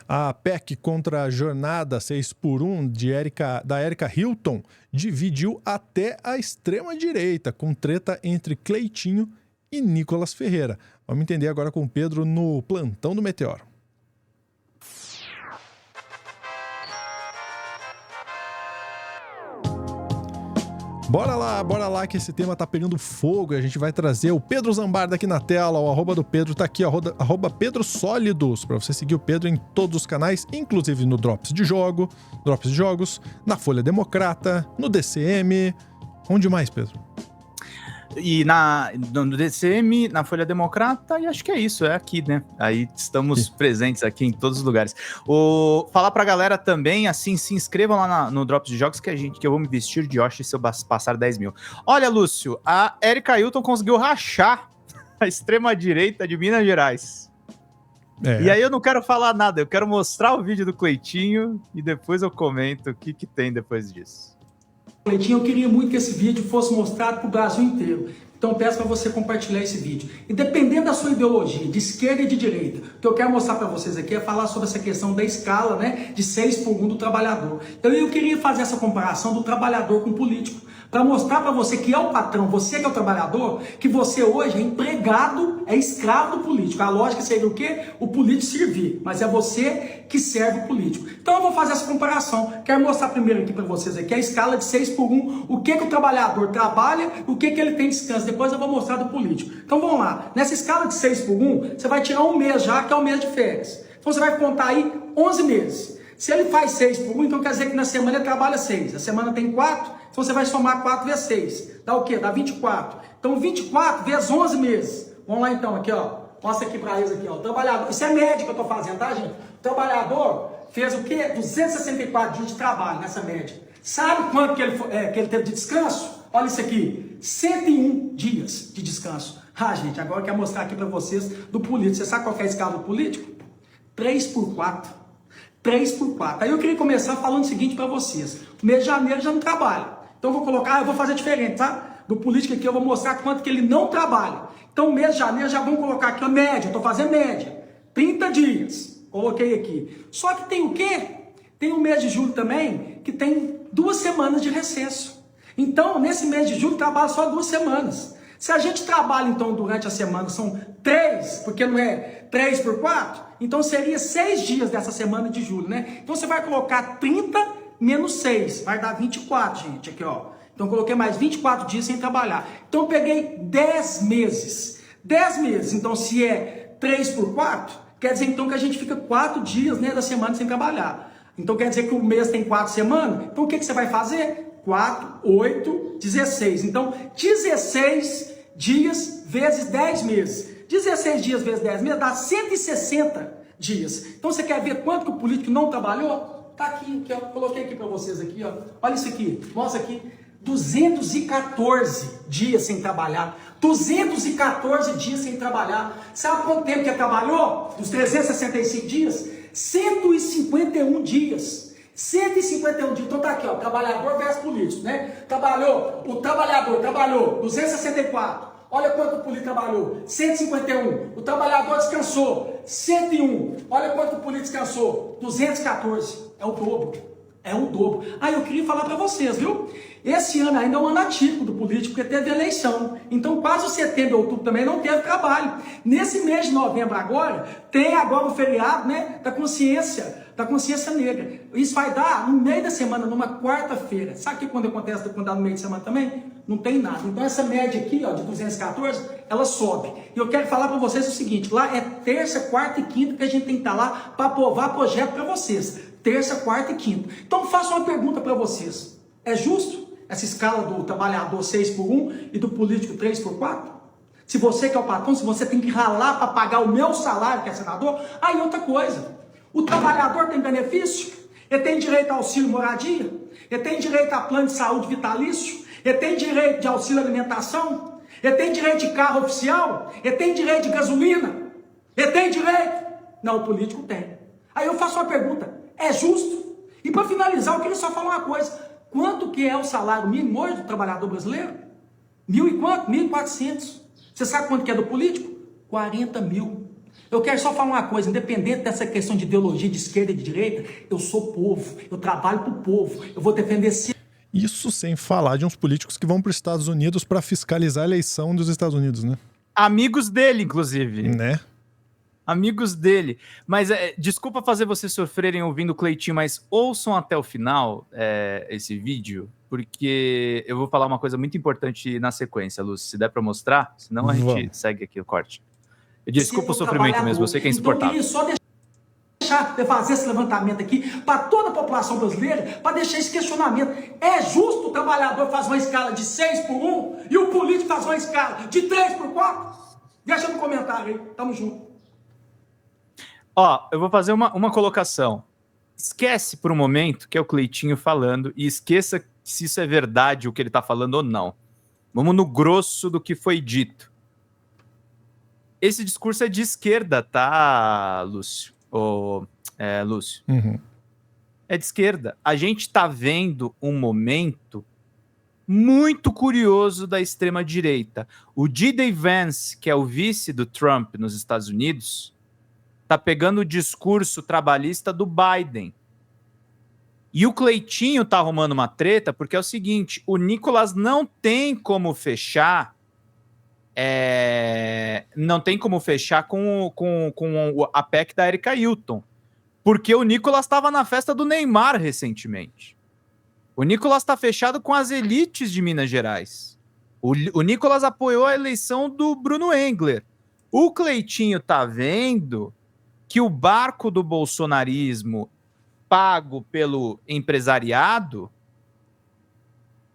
A PEC contra a jornada 6x1 da Erika Hilton dividiu até a extrema-direita, com treta entre Cleitinho e Nicolas Ferreira. Vamos entender agora com o Pedro no Plantão do Meteoro. Bora lá que esse tema tá pegando fogo e a gente vai trazer o Pedro Zambarda aqui na tela, o arroba do Pedro tá aqui, arroba Pedro Sólidos, pra você seguir o Pedro em todos os canais, inclusive no Drops de Jogos, na Folha Democrata, no DCM, onde mais, Pedro? E no DCM, na Folha Democrata, e acho que é isso, é aqui, né? Aí estamos presentes aqui em todos os lugares. Falar pra galera também, assim, se inscrevam lá no Drops de Jogos que eu vou me vestir de Yoshi se eu passar 10 mil. Olha, Lúcio, a Erika Hilton conseguiu rachar a extrema-direita de Minas Gerais. E aí eu não quero falar nada, eu quero mostrar o vídeo do Cleitinho e depois eu comento o que tem depois disso. Cleitinho, eu queria muito que esse vídeo fosse mostrado para o Brasil inteiro. Então peço para você compartilhar esse vídeo. E dependendo da sua ideologia, de esquerda e de direita, o que eu quero mostrar para vocês aqui é falar sobre essa questão da escala, né, de 6x1 do trabalhador. Então eu queria fazer essa comparação do trabalhador com o político, para mostrar para você que é o patrão, você que é o trabalhador, que você hoje é empregado, é escravo do político. A lógica seria o quê? O político servir, mas é você que serve o político. Então eu vou fazer essa comparação. Quero mostrar primeiro aqui para vocês aqui a escala de 6x1, o que o trabalhador trabalha, o que ele tem descanso. Depois eu vou mostrar do político. Então vamos lá. Nessa escala de 6x1, você vai tirar um mês já, que é o mês de férias. Então você vai contar aí 11 meses. Se ele faz 6x1, então quer dizer que na semana ele trabalha 6. A semana tem 4, então você vai somar 4 vezes 6. Dá o quê? Dá 24. Então 24 vezes 11 meses. Vamos lá então, aqui ó. Mostra aqui pra eles aqui, ó. O trabalhador, isso é média que eu tô fazendo, tá, gente? O trabalhador fez o quê? 264 dias de trabalho nessa média. Sabe quanto que ele teve de descanso? Olha isso aqui. 101 dias de descanso. Ah, gente, agora eu quero mostrar aqui pra vocês do político. Você sabe qual é a escala do político? 3x4. 3x4. Aí eu queria começar falando o seguinte para vocês. O mês de janeiro já não trabalha. Então eu vou fazer diferente, tá? Do político aqui eu vou mostrar quanto que ele não trabalha. Então o mês de janeiro já vamos colocar aqui a média. Eu tô fazendo média. 30 dias. Coloquei aqui. Só que tem o quê? Tem o mês de julho também, que tem 2 semanas de recesso. Então, nesse mês de julho, trabalha só 2 semanas. Se a gente trabalha, então, durante a semana, são 3, porque não é 3 por 4, então seria 6 dias dessa semana de julho, né? Então você vai colocar 30 menos 6, vai dar 24, gente, aqui, ó. Então eu coloquei mais 24 dias sem trabalhar. Então eu peguei 10 meses. 10 meses, então se é 3 por 4, quer dizer então que a gente fica 4 dias, né, da semana sem trabalhar. Então quer dizer que o mês tem 4 semanas, então o que você vai fazer? 4, 8, 16. Então 16 dias vezes 10 meses. 16 dias vezes 10 meses dá 160 dias. Então você quer ver quanto que o político não trabalhou? Tá aqui, ó, coloquei aqui para vocês aqui, ó. Olha isso aqui, mostra aqui. 214 dias sem trabalhar. 214 dias sem trabalhar. Sabe quanto tempo que ele trabalhou? Dos 365 dias? 151 dias. 151 dias. Então tá aqui, ó, trabalhador versus político, né? O trabalhador trabalhou 264. Olha quanto o político trabalhou, 151. O trabalhador descansou, 101. Olha quanto o político descansou, 214. É o dobro. É o dobro. Ah, eu queria falar para vocês, viu? Esse ano ainda é um ano atípico do político, porque teve eleição. Então, quase setembro e outubro também não teve trabalho. Nesse mês de novembro agora, tem agora o feriado, né, da consciência negra. Isso vai dar no meio da semana, numa quarta-feira. Sabe que quando acontece quando dá no meio de semana também? Não tem nada. Então essa média aqui, ó, de 214, ela sobe. E eu quero falar para vocês o seguinte, lá é terça, quarta e quinta que a gente tem que estar lá para aprovar projeto para vocês. Terça, quarta e quinta. Então faço uma pergunta para vocês. É justo essa escala do trabalhador 6x1 e do político 3x4? Se você que é o patrão, se você tem que ralar para pagar o meu salário, que é senador, aí outra coisa. O trabalhador tem benefício? Ele tem direito a auxílio moradia? Ele tem direito a plano de saúde vitalício? Ele tem direito de auxílio alimentação? Ele tem direito de carro oficial? Ele tem direito de gasolina? Ele tem direito? Não, o político tem. Aí eu faço uma pergunta, é justo? E para finalizar, eu queria só falar uma coisa. Quanto que é o salário mínimo hoje do trabalhador brasileiro? 1.000 e quanto? 1.400. Você sabe quanto que é do político? 40 mil. Eu quero só falar uma coisa, independente dessa questão de ideologia de esquerda e de direita, eu sou povo, eu trabalho pro povo, eu vou defender sempre. Isso sem falar de uns políticos que vão para os Estados Unidos para fiscalizar a eleição dos Estados Unidos, né? Amigos dele, inclusive. Né? Amigos dele. Mas desculpa fazer vocês sofrerem ouvindo o Cleitinho, mas ouçam até o final esse vídeo, porque eu vou falar uma coisa muito importante na sequência, Lúcio. Se der para mostrar, senão a gente segue aqui o corte. Desculpa o sofrimento mesmo, eu sei que é insuportável. Então, eu queria só deixar de fazer esse levantamento aqui para toda a população brasileira, para deixar esse questionamento. É justo o trabalhador fazer uma escala de 6:1 e o político fazer uma escala de 3:4? Deixa no comentário aí, tamo junto. Ó, eu vou fazer uma colocação. Esquece por um momento que é o Cleitinho falando e esqueça se isso é verdade o que ele tá falando ou não. Vamos no grosso do que foi dito. Esse discurso é de esquerda, tá, Lúcio? Lúcio. Uhum. É de esquerda. A gente tá vendo um momento muito curioso da extrema-direita. O J.D. Vance, que é o vice do Trump nos Estados Unidos, tá pegando o discurso trabalhista do Biden. E o Cleitinho tá arrumando uma treta porque é o seguinte, o Nicolas não tem como fechar com a PEC da Erika Hilton, porque o Nicolas estava na festa do Neymar recentemente. O Nicolas está fechado com as elites de Minas Gerais. O Nicolas apoiou a eleição do Bruno Engler. O Cleitinho tá vendo que o barco do bolsonarismo pago pelo empresariado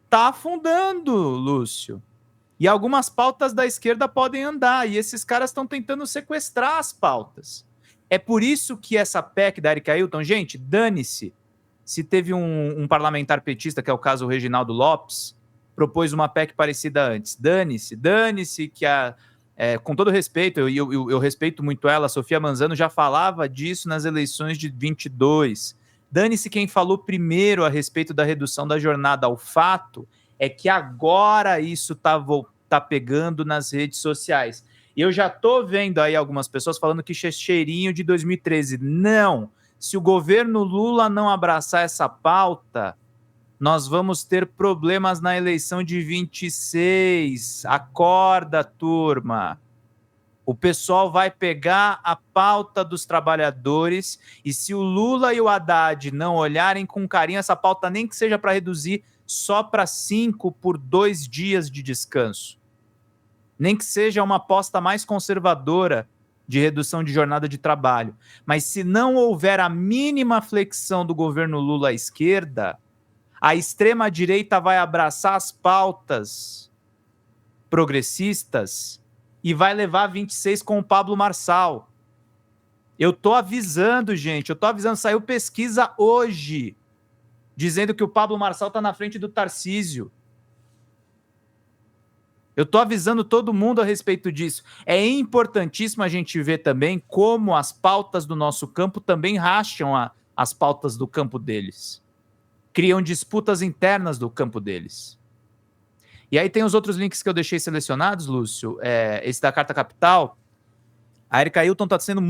tá afundando, Lúcio. E algumas pautas da esquerda podem andar, e esses caras estão tentando sequestrar as pautas. É por isso que essa PEC da Erika Hilton, gente, dane-se. Se teve um parlamentar petista, que é o caso do Reginaldo Lopes, propôs uma PEC parecida antes. Dane-se que com todo respeito, eu respeito muito ela, a Sofia Manzano já falava disso nas eleições de 22. Dane-se quem falou primeiro a respeito da redução da jornada. O fato é que agora isso tá pegando nas redes sociais. E eu já tô vendo aí algumas pessoas falando que cheirinho de 2013. Não! Se o governo Lula não abraçar essa pauta, nós vamos ter problemas na eleição de 26. Acorda, turma! O pessoal vai pegar a pauta dos trabalhadores e se o Lula e o Haddad não olharem com carinho essa pauta, nem que seja para reduzir só para 5 por 2 dias de descanso. Nem que seja uma aposta mais conservadora de redução de jornada de trabalho. Mas se não houver a mínima flexão do governo Lula à esquerda, a extrema-direita vai abraçar as pautas progressistas e vai levar 26 com o Pablo Marçal. Eu tô avisando, gente, saiu pesquisa hoje, dizendo que o Pablo Marçal tá na frente do Tarcísio. Eu tô avisando todo mundo a respeito disso. É importantíssimo a gente ver também como as pautas do nosso campo também racham as pautas do campo deles. Criam disputas internas do campo deles. E aí tem os outros links que eu deixei selecionados, Lúcio. Esse da Carta Capital. A Erika Hilton tá sendo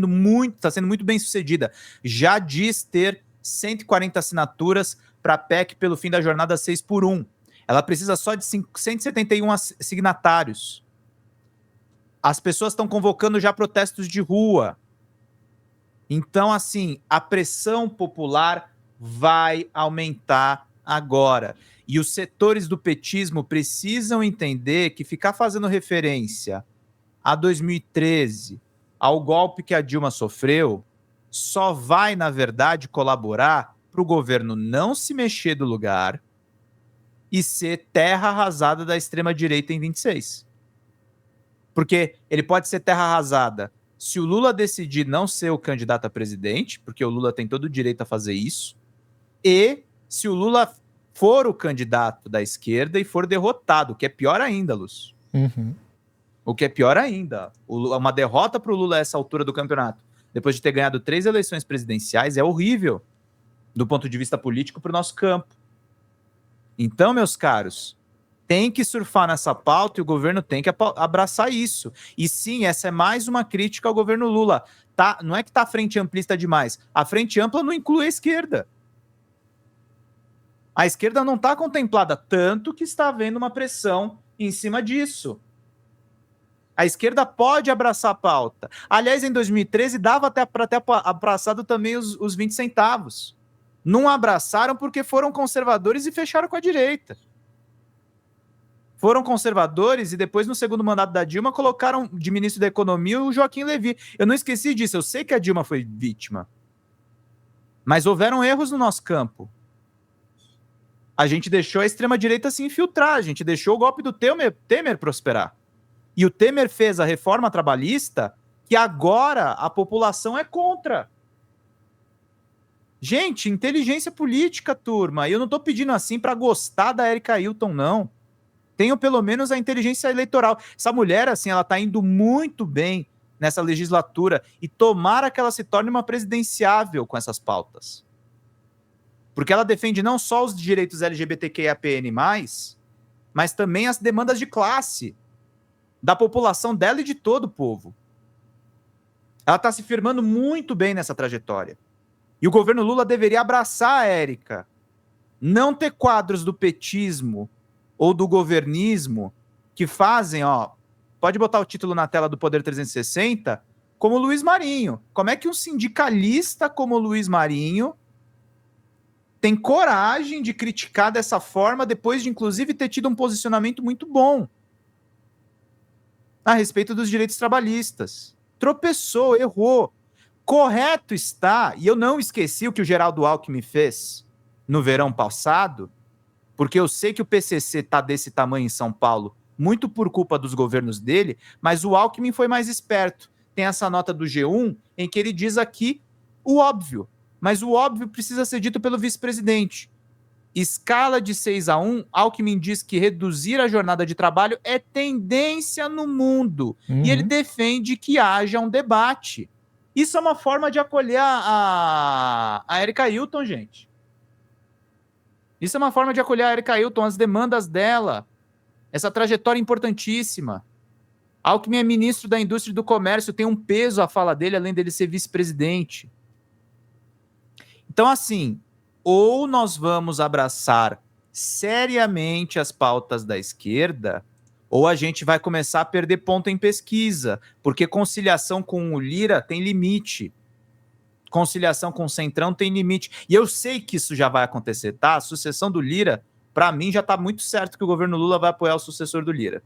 muito bem sucedida. Já diz ter 140 assinaturas para a PEC pelo fim da jornada 6x1. Ela precisa só de 171 signatários. As pessoas estão convocando já protestos de rua. Então, assim, a pressão popular vai aumentar agora. E os setores do petismo precisam entender que ficar fazendo referência a 2013, ao golpe que a Dilma sofreu, só vai, na verdade, colaborar para o governo não se mexer do lugar e ser terra arrasada da extrema-direita em 26. Porque ele pode ser terra arrasada se o Lula decidir não ser o candidato a presidente, porque o Lula tem todo o direito a fazer isso, e se o Lula for o candidato da esquerda e for derrotado, o que é pior ainda, Lúcio. Uhum. O que é pior ainda. Uma derrota para o Lula a essa altura do campeonato, depois de ter ganhado 3 eleições presidenciais, é horrível do ponto de vista político para o nosso campo. Então, meus caros, tem que surfar nessa pauta e o governo tem que abraçar isso. E sim, essa é mais uma crítica ao governo Lula. Tá, não é que tá a frente amplista demais. A frente ampla não inclui a esquerda. A esquerda não está contemplada, tanto que está havendo uma pressão em cima disso. A esquerda pode abraçar a pauta. Aliás, em 2013, dava até para ter abraçado também os 20 centavos. Não abraçaram porque foram conservadores e fecharam com a direita. Foram conservadores e depois, no segundo mandato da Dilma, colocaram de ministro da Economia o Joaquim Levy. Eu não esqueci disso, eu sei que a Dilma foi vítima. Mas houveram erros no nosso campo. A gente deixou a extrema-direita se infiltrar, a gente deixou o golpe do Temer prosperar. E o Temer fez a reforma trabalhista que agora a população é contra. Gente, inteligência política, turma. E eu não estou pedindo assim para gostar da Erika Hilton, não. Tenho pelo menos a inteligência eleitoral. Essa mulher, assim, ela está indo muito bem nessa legislatura e tomara que ela se torne uma presidenciável com essas pautas. Porque ela defende não só os direitos LGBTQIAPN+, mas também as demandas de classe da população dela e de todo o povo. Ela está se firmando muito bem nessa trajetória. E o governo Lula deveria abraçar a Érica. Não ter quadros do petismo ou do governismo que fazem, ó, pode botar o título na tela do Poder 360, como Luiz Marinho. Como é que um sindicalista como Luiz Marinho tem coragem de criticar dessa forma depois de, inclusive, ter tido um posicionamento muito bom a respeito dos direitos trabalhistas? Tropeçou, errou. Correto está, e eu não esqueci o que o Geraldo Alckmin fez no verão passado, porque eu sei que o PCC está desse tamanho em São Paulo, muito por culpa dos governos dele, mas o Alckmin foi mais esperto. Tem essa nota do G1 em que ele diz aqui o óbvio, mas o óbvio precisa ser dito pelo vice-presidente. Escala de 6-1, Alckmin diz que reduzir a jornada de trabalho é tendência no mundo. E ele defende que haja um debate. Isso é uma forma de acolher a Erika Hilton, gente. Isso é uma forma de acolher a Erika Hilton, as demandas dela. Essa trajetória importantíssima. Alckmin é ministro da Indústria e do Comércio, tem um peso a fala dele, além dele ser vice-presidente. Então, assim, ou nós vamos abraçar seriamente as pautas da esquerda, ou a gente vai começar a perder ponto em pesquisa, porque conciliação com o Lira tem limite. Conciliação com o Centrão tem limite. E eu sei que isso já vai acontecer, tá? A sucessão do Lira, para mim, já tá muito certo que o governo Lula vai apoiar o sucessor do Lira.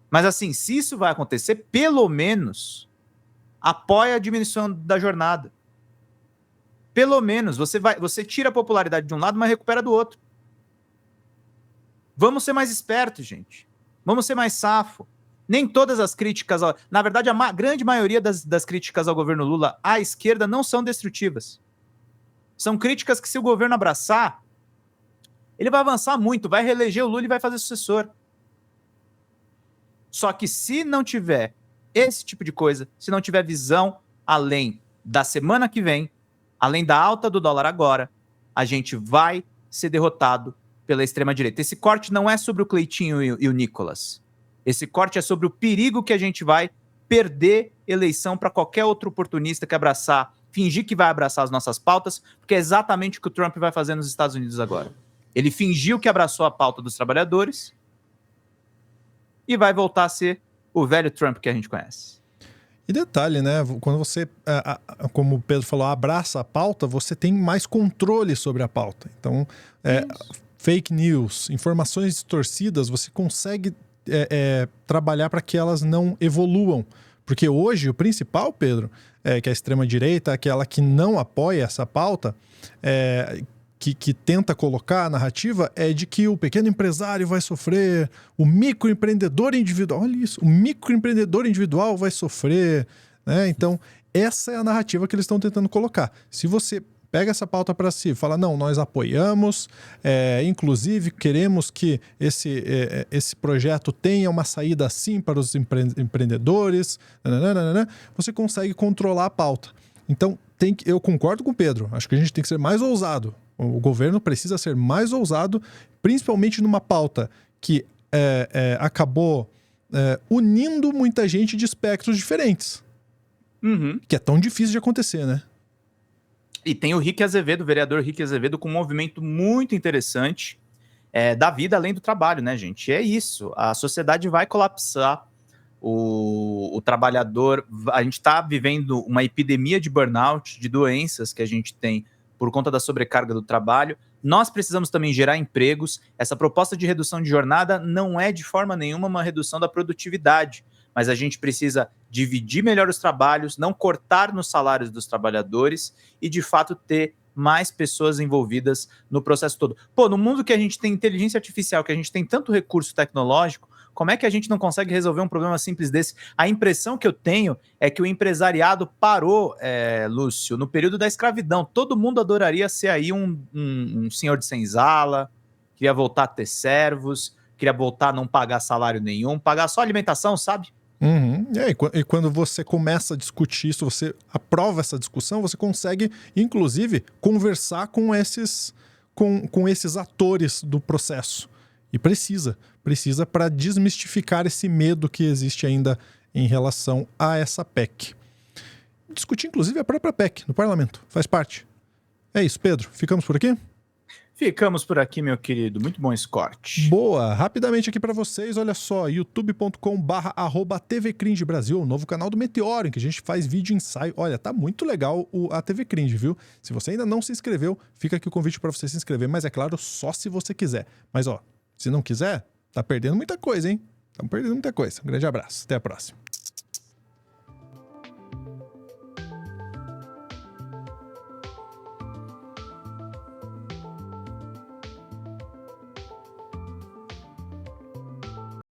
Mas, assim, se isso vai acontecer, pelo menos apoia a diminuição da jornada. Pelo menos, você tira a popularidade de um lado, mas recupera do outro. Vamos ser mais espertos, gente. Vamos ser mais safo. Nem todas as críticas... Na verdade, a grande maioria das críticas ao governo Lula à esquerda não são destrutivas. São críticas que, se o governo abraçar, ele vai avançar muito, vai reeleger o Lula e vai fazer sucessor. Só que se não tiver esse tipo de coisa, se não tiver visão além da semana que vem, além da alta do dólar agora, a gente vai ser derrotado pela extrema-direita. Esse corte não é sobre o Cleitinho e o Nicolas. Esse corte é sobre o perigo que a gente vai perder eleição para qualquer outro oportunista que fingir que vai abraçar as nossas pautas, porque é exatamente o que o Trump vai fazer nos Estados Unidos agora. Ele fingiu que abraçou a pauta dos trabalhadores e vai voltar a ser o velho Trump que a gente conhece. E detalhe, né? Quando você, como o Pedro falou, abraça a pauta, você tem mais controle sobre a pauta. Então, fake news, informações distorcidas, você consegue trabalhar para que elas não evoluam. Porque hoje o principal, Pedro, que a extrema-direita, aquela que não apoia essa pauta, que tenta colocar a narrativa, é de que o pequeno empresário vai sofrer, o microempreendedor individual, olha isso, o microempreendedor individual vai sofrer, né? Então, essa é a narrativa que eles estão tentando colocar. Se você pega essa pauta para si, fala, não, nós apoiamos, inclusive queremos que esse projeto tenha uma saída assim para os empreendedores, nananana, você consegue controlar a pauta. Então, eu concordo com o Pedro, acho que a gente tem que ser mais ousado. O governo precisa ser mais ousado, principalmente numa pauta que acabou unindo muita gente de espectros diferentes. Uhum. Que é tão difícil de acontecer, né? E tem o Rick Azevedo, o vereador Rick Azevedo, com um movimento muito interessante da vida além do trabalho, né, gente? É isso. A sociedade vai colapsar. O trabalhador... A gente está vivendo uma epidemia de burnout, de doenças que a gente tem por conta da sobrecarga do trabalho. Nós precisamos também gerar empregos. Essa proposta de redução de jornada não é de forma nenhuma uma redução da produtividade, mas a gente precisa dividir melhor os trabalhos, não cortar nos salários dos trabalhadores e, de fato, ter mais pessoas envolvidas no processo todo. Pô, no mundo que a gente tem inteligência artificial, que a gente tem tanto recurso tecnológico, como é que a gente não consegue resolver um problema simples desse? A impressão que eu tenho é que o empresariado parou, Lúcio, no período da escravidão. Todo mundo adoraria ser aí um senhor de senzala, queria voltar a ter servos, queria voltar a não pagar salário nenhum, pagar só alimentação, sabe? Uhum. E quando você começa a discutir isso, você aprova essa discussão, você consegue, inclusive, conversar com esses atores do processo. E precisa para desmistificar esse medo que existe ainda em relação a essa PEC. Discutir, inclusive, a própria PEC no parlamento. Faz parte. É isso, Pedro. Ficamos por aqui? Ficamos por aqui, meu querido. Muito bom esse corte. Boa. Rapidamente aqui para vocês, olha só, youtube.com/tvcringe Brasil, o novo canal do Meteoro, em que a gente faz vídeo ensaio. Olha, tá muito legal a TV Cringe, viu? Se você ainda não se inscreveu, fica aqui o convite para você se inscrever, mas é claro, só se você quiser. Mas ó, se não quiser, tá perdendo muita coisa, hein? Estamos perdendo muita coisa. Um grande abraço. Até a próxima.